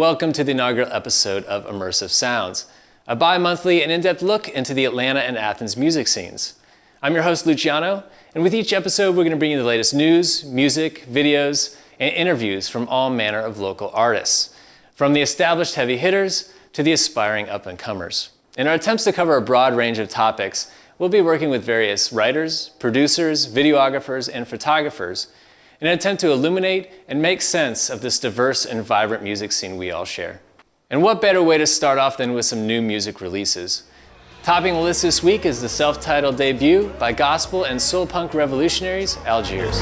welcome to the inaugural episode of Immersive Sounds, a bi-monthly and in-depth look into the Atlanta and Athens music scenes. I'm your host, Luciano, and with each episode, we're going to bring you the latest news, music, videos, and interviews from all manner of local artists, from the established heavy hitters to the aspiring up-and-comers. In our attempts to cover a broad range of topics, we'll be working with various writers, producers, videographers, and photographers in an attempt to illuminate and make sense of this diverse and vibrant music scene we all share. And what better way to start off than with some new music releases? Topping the list this week is the self-titled debut by gospel and soul punk revolutionaries, Algiers.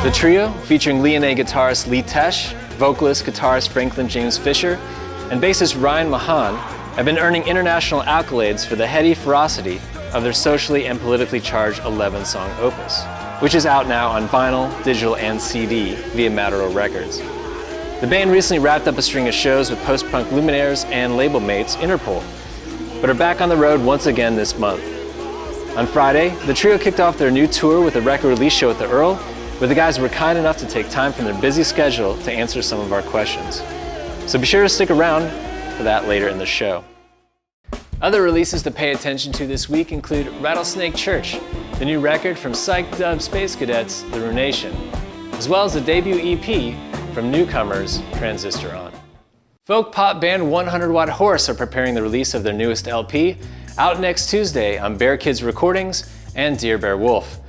The trio, featuring Leone guitarist Lee Tesh, vocalist guitarist Franklin James Fisher, and bassist Ryan Mahan, have been earning international accolades for the heady ferocity of their socially and politically charged 11-song opus, which is out now on vinyl, digital, and CD via Matador Records. The band recently wrapped up a string of shows with post-punk luminaires and label mates Interpol, but are back on the road once again this month. On Friday, the trio kicked off their new tour with a record release show at the Earl, where the guys were kind enough to take time from their busy schedule to answer some of our questions. So be sure to stick around for that later in the show. Other releases to pay attention to this week include Rattlesnake Church, the new record from psych dub Space Cadets, The Ruination, as well as the debut EP from newcomers Transistor On. Folk pop band 100 Watt Horse are preparing the release of their newest LP, out next Tuesday on Bear Kids Recordings and Dear Bear Wolf.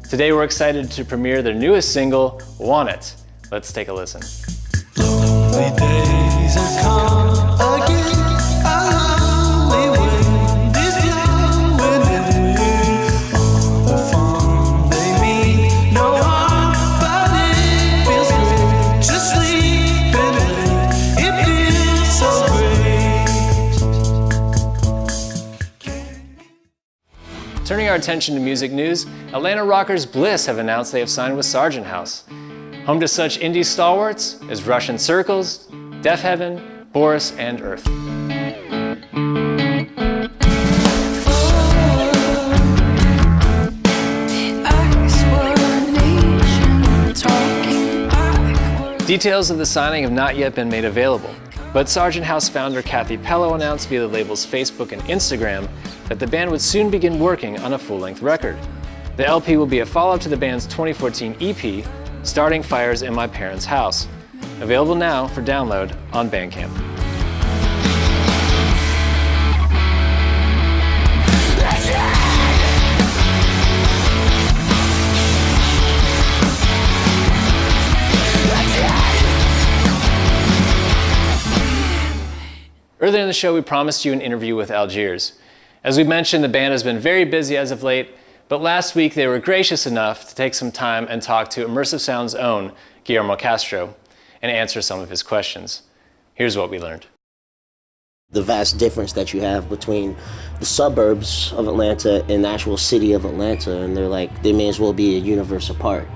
Today we're excited to premiere their newest single, Want It. Let's take a listen. Lonely days have come again. Turning our attention to music news, Atlanta rockers Bliss have announced they have signed with Sargent House, home to such indie stalwarts as Russian Circles, Deaf Heaven, Boris, and Earth. Details of the signing have not yet been made available, but Sargent House founder Kathy Pello announced via the label's Facebook and Instagram that the band would soon begin working on a full-length record. The LP will be a follow-up to the band's 2014 EP, Starting Fires in My Parents' House, available now for download on Bandcamp. Earlier in the show, we promised you an interview with Algiers. As we mentioned, the band has been very busy as of late, but last week they were gracious enough to take some time and talk to Immersive Sounds' own Guillermo Castro and answer some of his questions. Here's what we learned. The vast difference that you have between the suburbs of Atlanta and the actual city of Atlanta, and they may as well be a universe apart,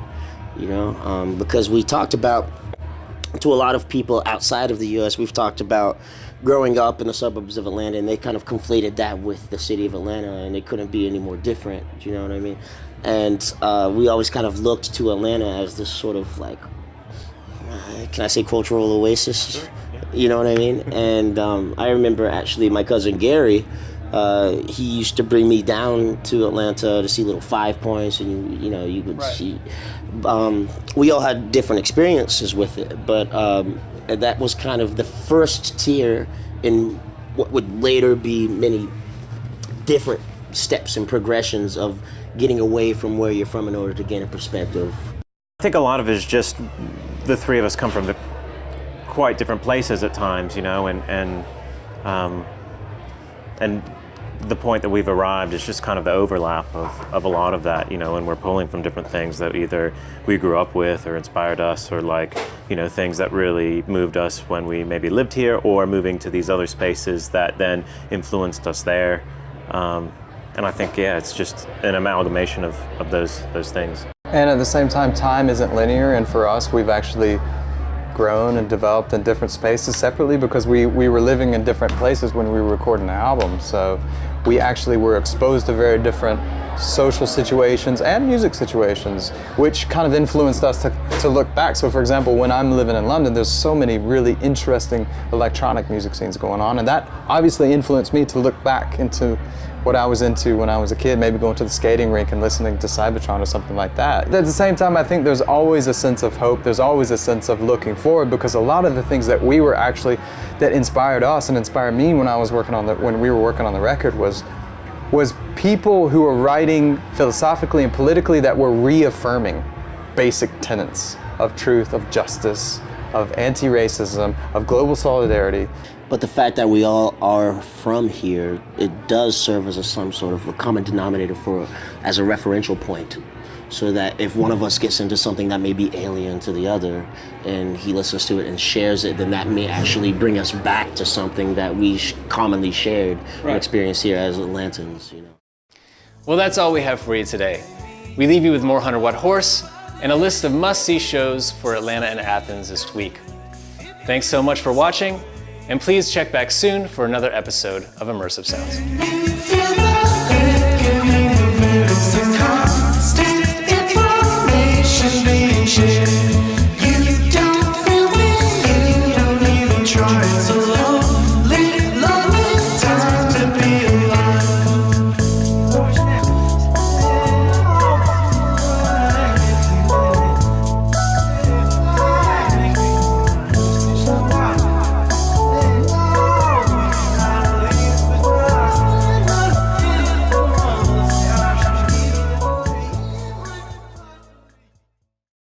because we talked about, to a lot of people outside of the U.S., we've talked about growing up in the suburbs of Atlanta, and they kind of conflated that with the city of Atlanta, and it couldn't be any more different, you know what I mean? And we always kind of looked to Atlanta as this sort of can I say cultural oasis? Sure, yeah. You know what I mean? And I remember actually my cousin Gary, he used to bring me down to Atlanta to see Little 5 Points, and you would right. see. We all had different experiences with it, but that was kind of the first tier in what would later be many different steps and progressions of getting away from where you're from in order to gain a perspective. I think a lot of it is just the three of us come from quite different places at times, and the point that we've arrived is just kind of the overlap of a lot of that, and we're pulling from different things that either we grew up with or inspired us, or things that really moved us when we maybe lived here, or moving to these other spaces that then influenced us there. And I think, it's just an amalgamation of those things. And at the same time isn't linear, and for us, we've actually grown and developed in different spaces separately because we were living in different places when we were recording the album. So we actually were exposed to very different social situations and music situations, which kind of influenced us to look back. So for example, when I'm living in London, there's so many really interesting electronic music scenes going on, and that obviously influenced me to look back into what I was into when I was a kid, maybe going to the skating rink and listening to Cybertron or something like that. At the same time, I think there's always a sense of hope, there's always a sense of looking forward, because a lot of the things that we were actually, that inspired us and inspired me when we were working on the record was people who were writing philosophically and politically that were reaffirming basic tenets of truth, of justice, of anti-racism, of global solidarity. But the fact that we all are from here, it does serve as some sort of a common denominator as a referential point. So that if one of us gets into something that may be alien to the other and he listens to it and shares it, then that may actually bring us back to something that we commonly shared and experienced here as Atlantans, you know. Well, that's all we have for you today. We leave you with more 100 Watt Horse and a list of must-see shows for Atlanta and Athens this week. Thanks so much for watching, and please check back soon for another episode of Immersive Sounds.